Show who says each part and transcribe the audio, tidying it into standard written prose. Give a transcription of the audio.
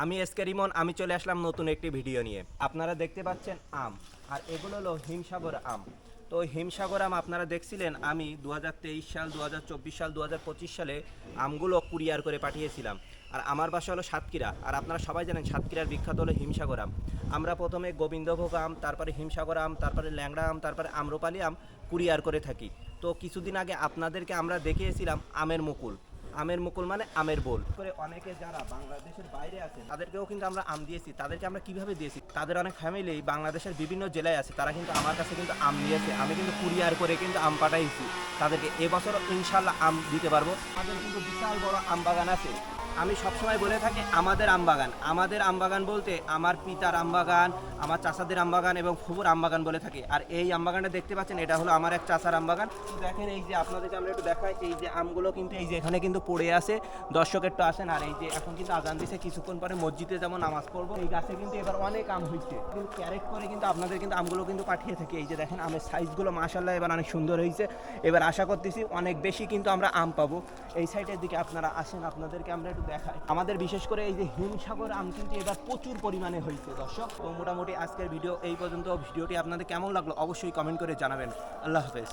Speaker 1: আমি এসকে রিমন, আমি চলে আসলাম নতুন একটি ভিডিও নিয়ে। আপনারা দেখতে পাচ্ছেন আম, আর এগুলো হলো হিমসাগর আম। তো হিমসাগর আম আপনারা দেখছিলেন, আমি 2023 সাল, 2024 সাল, 2025 সালে আমগুলো কুরিয়ার করে পাঠিয়েছিলাম। আর আমার বাসা হলো সাতক্ষীরা, আর আপনারা সবাই জানেন সাতক্ষীরার বিখ্যাত হলো হিমসাগর আম। আমরা প্রথমে গোবিন্দভোগ আম, তারপরে হিমসাগর আম, তারপরে ল্যাংড়া আম, তারপরে আম্রপালি আম কুরিয়ার করে থাকি। তো কিছুদিন আগে আপনাদেরকে আমরা দেখিয়েছিলাম আমের মুকুল। আমের মুকুল মানে আমের বোল করে অনেকে যারা বাংলাদেশের বাইরে আছে তাদেরকেও কিন্তু আমরা আম দিয়েছি। তাদেরকে আমরা কিভাবে দিয়েছি, তাদের অনেক ফ্যামিলি বাংলাদেশের বিভিন্ন জেলায় আছে, তারা কিন্তু আমার কাছে কিন্তু আম নিয়েছে। আমি কিন্তু কুরিয়ার করে কিন্তু আম পাঠাইছি তাদেরকে। এবছর ইনশাল্লাহ আম দিতে পারবো। আমাদের কিন্তু বিশাল বড় আম বাগান আছে। আমি সবসময় বলে থাকি আমাদের আমবাগান। আমাদের আমবাগান বলতে আমার পিতার আমবাগান, আমার চাচাদের আমবাগান এবং ফুবুর আমবাগান বলে থাকি। আর এই আমবাগানটা দেখতে পাচ্ছেন, এটা হলো আমার এক চাচার আমবাগান। দেখেন এই যে আপনাদেরকে আমরা একটু দেখাই, এই যে আমগুলো কিন্তু এই যে এখানে কিন্তু পড়ে আছে। দর্শক একটু আসেন। আর এই যে এখন কিন্তু আজান দিছে, কিছুক্ষণ পরে মসজিদে যেমন নামাজ পড়বো। এই গাছে কিন্তু এবার অনেক আম হয়েছে, কিন্তু ক্যারেট করে কিন্তু আপনাদের কিন্তু আমগুলো কিন্তু পাঠিয়ে থাকি। এই যে দেখেন আমের সাইজগুলো মাশাআল্লাহ এবার অনেক সুন্দর হয়েছে। এবার আশা করতেছি অনেক বেশি কিন্তু আমরা আম পাবো। এই সাইডের দিকে আপনারা আসেন, আপনাদেরকে আমরা একটু দেখাই। আমাদের বিশেষ করে এই যে হিমসাগর আম কিন্তু এবার প্রচুর পরিমাণে হয়েছে দর্শক। তো মোটামুটি আজকের ভিডিও এই পর্যন্ত। ভিডিওটি আপনাদের কেমন লাগলো অবশ্যই কমেন্ট করে জানাবেন। আল্লাহ হাফেজ।